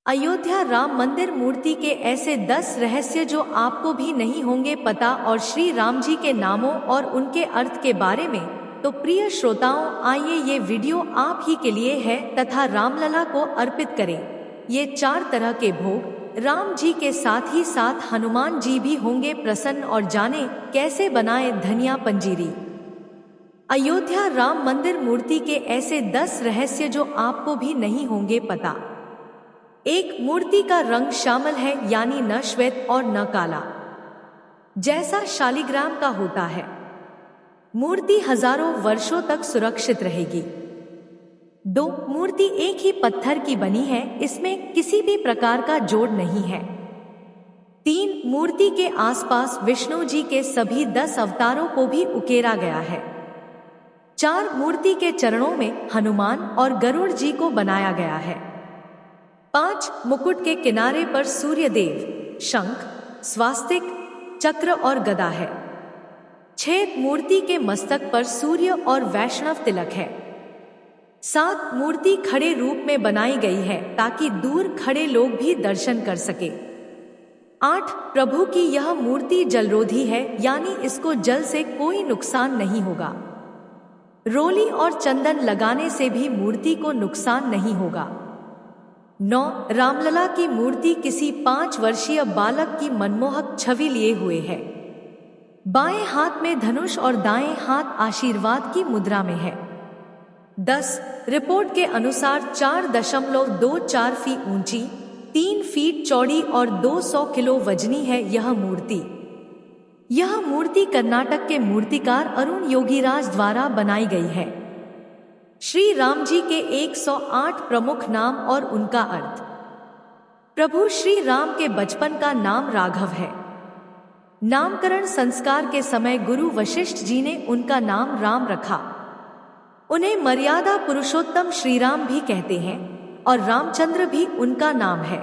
अयोध्या राम मंदिर मूर्ति के ऐसे 10 रहस्य जो आपको भी नहीं होंगे पता और श्री राम जी के नामों और उनके अर्थ के बारे में। तो प्रिय श्रोताओं, आइए ये वीडियो आप ही के लिए है तथा रामलला को अर्पित करें। ये 4 तरह के भोग राम जी के साथ ही साथ हनुमान जी भी होंगे प्रसन्न और जाने कैसे बनाए धनिया पंजीरी। अयोध्या राम मंदिर मूर्ति के ऐसे 10 रहस्य जो आपको भी नहीं होंगे पता। एक, मूर्ति का रंग श्यामल है, यानी न श्वेत और न काला, जैसा शालिग्राम का होता है। मूर्ति हजारों वर्षों तक सुरक्षित रहेगी। 2, मूर्ति एक ही पत्थर की बनी है, इसमें किसी भी प्रकार का जोड़ नहीं है। 3, मूर्ति के आसपास विष्णु जी के सभी 10 अवतारों को भी उकेरा गया है। 4, मूर्ति के चरणों में हनुमान और गरुड़ जी को बनाया गया है। 5, मुकुट के किनारे पर सूर्यदेव, शंख, स्वास्तिक, चक्र और गदा है। 6, मूर्ति के मस्तक पर सूर्य और वैष्णव तिलक है। 7, मूर्ति खड़े रूप में बनाई गई है ताकि दूर खड़े लोग भी दर्शन कर सके। 8, प्रभु की यह मूर्ति जलरोधी है, यानी इसको जल से कोई नुकसान नहीं होगा। रोली और चंदन लगाने से भी मूर्ति को नुकसान नहीं होगा। 9, रामलला की मूर्ति किसी 5 वर्षीय बालक की मनमोहक छवि लिए हुए है। बाएं हाथ में धनुष और दाएं हाथ आशीर्वाद की मुद्रा में है। 10, रिपोर्ट के अनुसार 4.24 फीट ऊंची, 3 फीट चौड़ी और 200 किलो वजनी है यह मूर्ति। यह मूर्ति कर्नाटक के मूर्तिकार अरुण योगीराज द्वारा बनाई गई है। श्री राम जी के 108 प्रमुख नाम और उनका अर्थ। प्रभु श्री राम के बचपन का नाम राघव है। नामकरण संस्कार के समय गुरु वशिष्ठ जी ने उनका नाम राम रखा। उन्हें मर्यादा पुरुषोत्तम श्री राम भी कहते हैं और रामचंद्र भी उनका नाम है।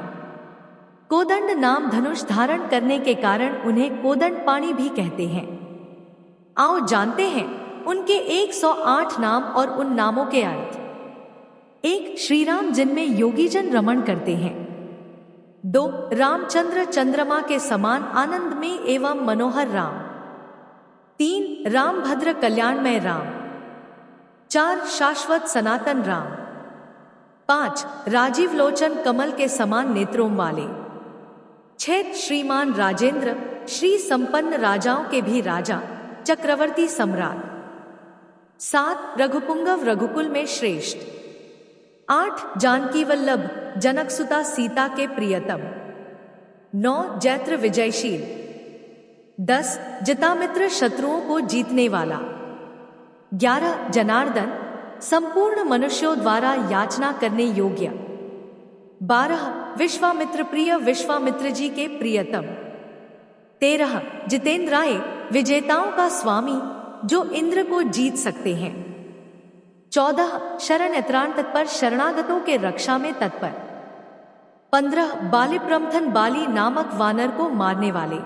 कोदंड नाम धनुष धारण करने के कारण उन्हें कोदंड पाणी भी कहते हैं। आओ जानते हैं उनके 108 नाम और उन नामों के अर्थ। 1, श्री राम जिनमें योगीजन रमण करते हैं। 2, रामचंद्र चंद्रमा के समान आनंदमय एवं मनोहर राम। 3, रामभद्र कल्याणमय राम। 4, शाश्वत सनातन राम। 5, राजीव लोचन कमल के समान नेत्रों वाले। 6, श्रीमान राजेंद्र, श्री संपन्न राजाओं के भी राजा, चक्रवर्ती सम्राट। 7, रघुपुंगव रघुकुल में श्रेष्ठ। 8, जानकी वल्लभ, जनकसुता सीता के प्रियतम। 9, जैत्र विजयशील। 10, जितामित्र शत्रुओं को जीतने वाला। 11, जनार्दन, संपूर्ण मनुष्यों द्वारा याचना करने योग्य। 12, विश्वामित्र प्रिय, विश्वामित्र जी के प्रियतम। 13, जितेंद्राय, विजेताओं का स्वामी, जो इंद्र को जीत सकते हैं। 14, शरण यत्राण तत्पर, शरणागतों के रक्षा में तत्पर। 15, बालिप्रमथन, बाली नामक वानर को मारने वाले।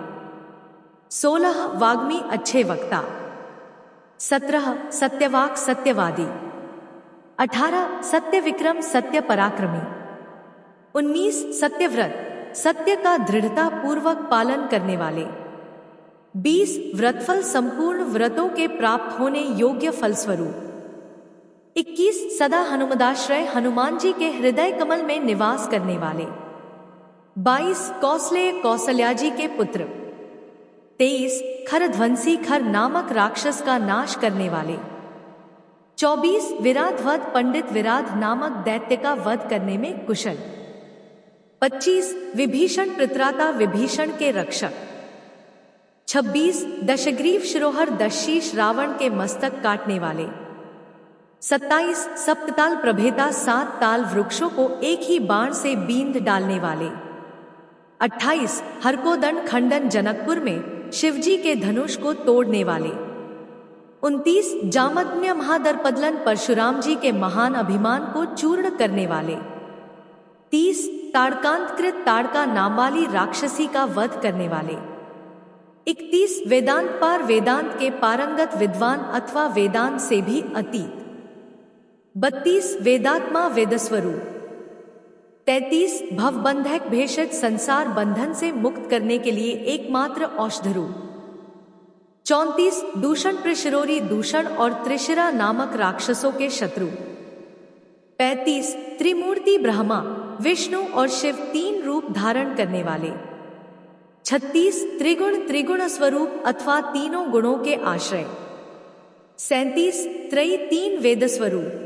16, वाग्मी, अच्छे वक्ता। 17, सत्यवाक, सत्यवादी। 18, सत्य विक्रम, सत्य पराक्रमी। 19, सत्यव्रत, सत्य का दृढ़ता पूर्वक पालन करने वाले। 20, व्रतफल, संपूर्ण व्रतों के प्राप्त होने योग्य फलस्वरूप। 21, सदा हनुमदाश्रय, हनुमान जी के हृदय कमल में निवास करने वाले। 22, कौसलेय, कौसल्या जी के पुत्र। 23, खरध्वंसी, खर नामक राक्षस का नाश करने वाले। 24, विराधवध, पंडित विराध नामक दैत्य का वध करने में कुशल। 25, विभीषण, पित्राता, विभीषण के रक्षक। 26, दशग्रीव शिरोहर, दशशीष, रावण के मस्तक काटने वाले। 27, सप्तताल प्रभेता, 7 ताल वृक्षों को एक ही बाण से बींध डालने वाले। 28, हरकोदंड खंडन, जनकपुर में शिवजी के धनुष को तोड़ने वाले। 29, जामदग्न्य महादर्पदलन, परशुराम जी के महान अभिमान को चूर्ण करने वाले। 30, ताड़कांतकृत, ताड़का नाम वाली राक्षसी का वध करने वाले। 31, वेदांत पार, वेदांत के पारंगत विद्वान अथवा वेदांत से भी अतीत। 32, वेदात्मा, वेदस्वरूप। 33 भवबंधक भेषज संसार बंधन से मुक्त करने के लिए एकमात्र औषधरू। 34 दूषण प्रशिरोरी दूषण और त्रिशिरा नामक राक्षसों के शत्रु। 35 त्रिमूर्ति ब्रह्मा विष्णु और शिव 3 रूप धारण करने वाले। 36 त्रिगुण स्वरूप अथवा तीनों गुणों के आश्रय। 37 त्रयी 3 वेद स्वरूप।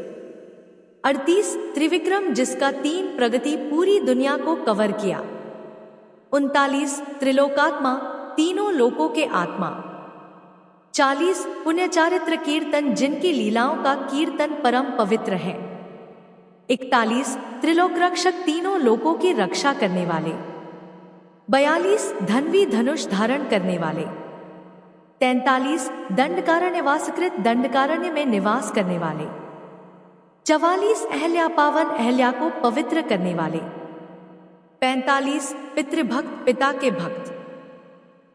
38 त्रिविक्रम जिसका 3 प्रगति पूरी दुनिया को कवर किया। 39 त्रिलोकात्मा तीनों लोकों के आत्मा। 40 पुण्यचारित्र कीर्तन जिनकी लीलाओं का कीर्तन परम पवित्र है। 41 त्रिलोकरक्षक तीनों लोकों की रक्षा करने वाले। 42 धन्वी धनुष धारण करने वाले। 43 दंडकारण्य वासकृत दंडकारण्य में निवास करने वाले। 44 अहल्या पावन अहल्या को पवित्र करने वाले। 45 पितृभक्त पिता के भक्त।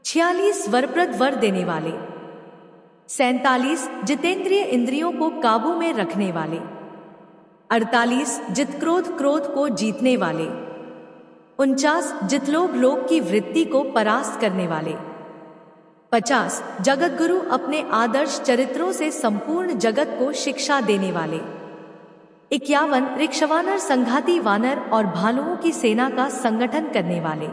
46 वरप्रद वर देने वाले। 47 जितेंद्रिय इंद्रियों को काबू में रखने वाले। 48 जितक्रोध क्रोध को जीतने वाले। 49 जितलोभ लोभ की वृत्ति को परास्त करने वाले। 50 जगतगुरु अपने आदर्श चरित्रों से संपूर्ण जगत को शिक्षा देने वाले। 51 ऋक्षवानर संघाती वानर और भालुओं की सेना का संगठन करने वाले।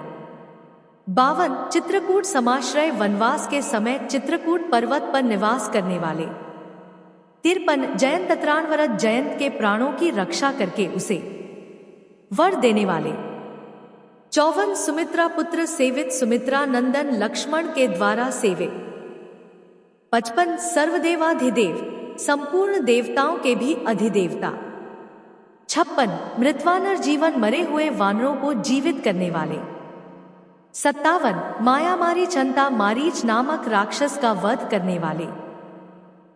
52 चित्रकूट समाश्रय वनवास के समय चित्रकूट पर्वत पर निवास करने वाले। 53 जयंत त्राणवरत जयंत के प्राणों की रक्षा करके उसे वर देने वाले। 54 सुमित्रा पुत्र सेवित सुमित्रा नंदन लक्ष्मण के द्वारा सेवित। 55 सर्वदेवाधिदेव संपूर्ण देवताओं के भी अधिदेवता। 56 मृतवानर जीवन मरे हुए वानरों को जीवित करने वाले। 57 माया मारी चंता मारीच नामक राक्षस का वध करने वाले।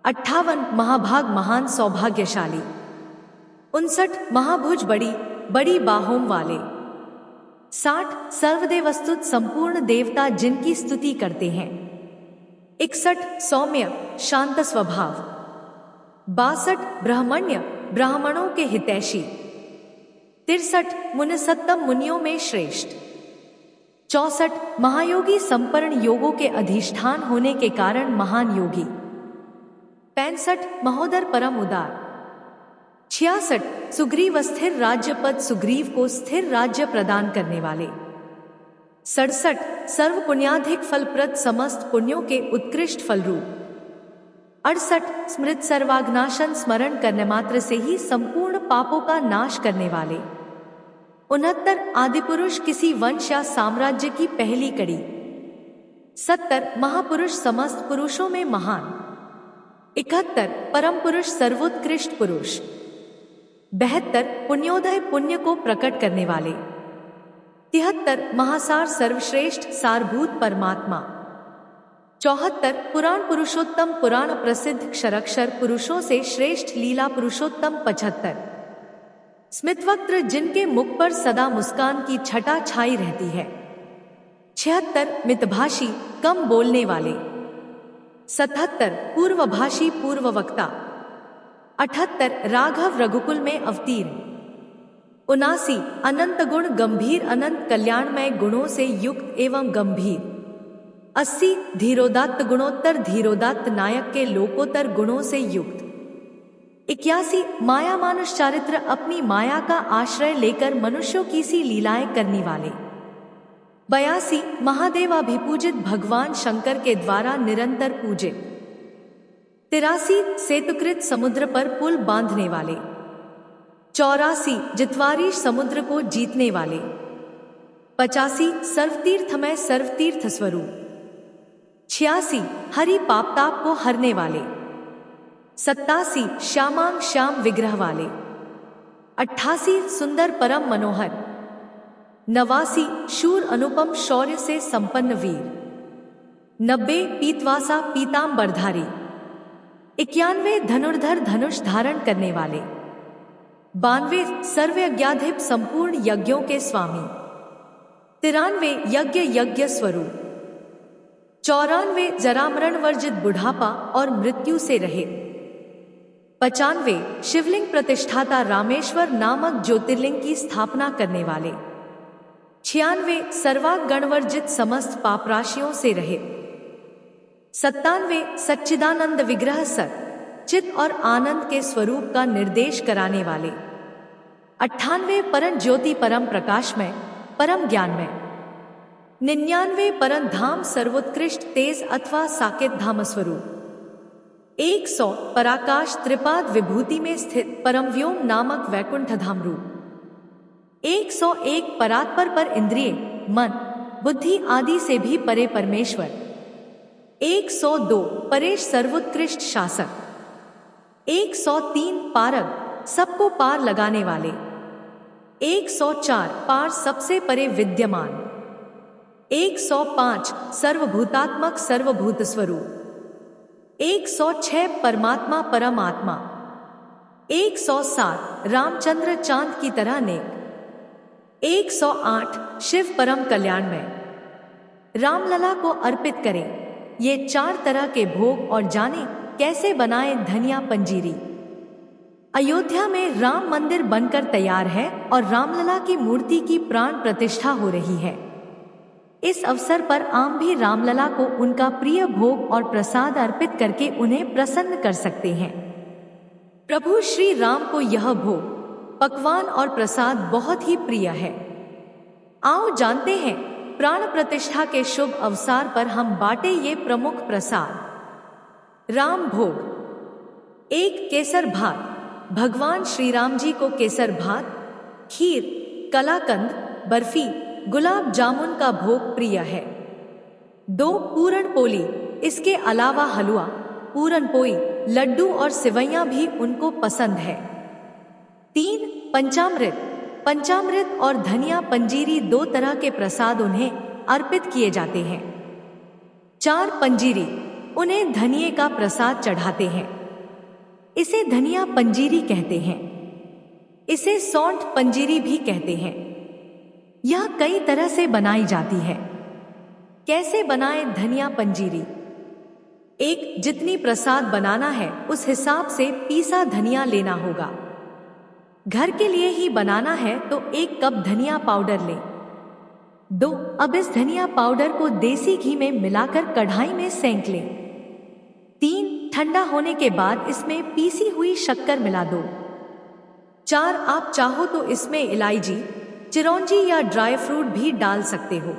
58 महाभाग महान सौभाग्यशाली। 59 महाभुज बड़ी बड़ी बाहों वाले। 60 सर्वदेवस्तुत संपूर्ण देवता जिनकी स्तुति करते हैं। 61 सौम्य शांत स्वभाव। 62 ब्राह्मण्य ब्राह्मणों के हितैषी। 63 मुनिसत्तम मुनियों में श्रेष्ठ। 64 महायोगी संपन्न योगों के अधिष्ठान होने के कारण महान योगी। 65 महोदर परम उदार। 66 सुग्रीव स्थिर राज्य पद सुग्रीव को स्थिर राज्य प्रदान करने वाले। 67 सर्व पुण्याधिक फलप्रद समस्त पुण्यों के उत्कृष्ट फलरूप। 68 स्मृत सर्वाग्नाशन स्मरण करने मात्र से ही संपूर्ण पापों का नाश करने वाले। 69 आदिपुरुष किसी वंश या साम्राज्य की पहली कड़ी। 70 महापुरुष समस्त पुरुषों में महान। 71 परम पुरुष सर्वोत्कृष्ट पुरुष। 72 पुण्योदय पुण्य को प्रकट करने वाले। 73 महासार सर्वश्रेष्ठ सारभूत परमात्मा। 74 पुराण पुरुषोत्तम पुराण प्रसिद्ध क्षरक्षर पुरुषों से श्रेष्ठ लीला पुरुषोत्तम। 75 स्मितवक्त्र जिनके मुख पर सदा मुस्कान की छटा छाई रहती है। 76 मितभाषी कम बोलने वाले। 77 पूर्वभाषी पूर्ववक्ता। 78 राघव रघुकुल में अवतीर्ण। 79 अनंत गुण गंभीर अनंत कल्याणमय गुणों से युक्त एवं गंभीर। 80 धीरोदात्त गुणोत्तर धीरोदात्त नायक के लोकोत्तर गुणों से युक्त। 81 माया मानुष चारित्र अपनी माया का आश्रय लेकर मनुष्यों की सी लीलाएं करने वाले। 82 महादेवाभिपूजित भगवान शंकर के द्वारा निरंतर पूजित। 83 सेतुकृत समुद्र पर पुल बांधने वाले। 84 जितवारी समुद्र को जीतने वाले। 85 सर्वतीर्थमय सर्वतीर्थ स्वरूप। 86 हरि पापताप को हरने वाले। 87 श्यामांग श्याम विग्रह वाले। 88 सुंदर परम मनोहर। 89 शूर अनुपम शौर्य से संपन्न वीर। 90 पीतवासा पीतांबरधारी। 91 धनुर्धर धनुष धारण करने वाले। 92 सर्वयज्ञाधिप संपूर्ण यज्ञों के स्वामी। 93 यज्ञ यज्ञ स्वरूप। 94 जरामरण वर्जित बुढ़ापा और मृत्यु से रहित। 95 शिवलिंग प्रतिष्ठाता रामेश्वर नामक ज्योतिर्लिंग की स्थापना करने वाले। 96 सर्वाग गणवर्जित समस्त पापराशियों से रहित। 97 सच्चिदानंद विग्रह सत चित और आनंद के स्वरूप का निर्देश कराने वाले। 98 परम ज्योति परम प्रकाशमय परम ज्ञानमय। 99 परम धाम सर्वोत्कृष्ट तेज अथवा साकेत धाम स्वरूप। 100 पराकाश त्रिपाद विभूति में स्थित परम व्योम नामक वैकुंठ धाम रूप। 101 परात्पर पर इंद्रिय मन बुद्धि आदि से भी परे परमेश्वर। 102 परेश सर्वोत्कृष्ट शासक। 103 पारग सबको पार लगाने वाले। 104 पार सबसे परे विद्यमान। 105 सर्वभूतात्मक सर्वभूत स्वरूप। 106 परमात्मा परमात्मा। 107 रामचंद्र चांद की तरह नेक। 108 शिव परम कल्याणमय। रामलला को अर्पित करें ये 4 तरह के भोग और जाने कैसे बनाए धनिया पंजीरी। अयोध्या में राम मंदिर बनकर तैयार है और रामलला की मूर्ति की प्राण प्रतिष्ठा हो रही है। इस अवसर पर आम भी रामलला को उनका प्रिय भोग और प्रसाद अर्पित करके उन्हें प्रसन्न कर सकते हैं। प्रभु श्री राम को यह भोग पकवान और प्रसाद बहुत ही प्रिय है। आओ जानते हैं प्राण प्रतिष्ठा के शुभ अवसर पर हम बांटे ये प्रमुख प्रसाद। राम भोग। 1 केसर भात भगवान श्री राम जी को केसर भात खीर कलाकंद बर्फी गुलाब जामुन का भोग प्रिय है। 2 पूरण पोली इसके अलावा हलवा पूरन पोई लड्डू और सिवैयां भी उनको पसंद है। 3 पंचामृत पंचामृत और धनिया पंजीरी 2 तरह के प्रसाद उन्हें अर्पित किए जाते हैं। 4 पंजीरी उन्हें धनिये का प्रसाद चढ़ाते हैं। इसे धनिया पंजीरी कहते हैं। इसे सौंठ पंजीरी भी कहते हैं। यह कई तरह से बनाई जाती है। कैसे बनाएं धनिया पंजीरी? 1 जितनी प्रसाद बनाना है उस हिसाब से पीसा धनिया लेना होगा। घर के लिए ही बनाना है तो 1 कप धनिया पाउडर लें। 2 अब इस धनिया पाउडर को देसी घी में मिलाकर कढ़ाई में सेंक लें। 3 ठंडा होने के बाद इसमें पीसी हुई शक्कर मिला दो। 4 आप चाहो तो इसमें इलायची चिरौंजी या ड्राई फ्रूट भी डाल सकते हो।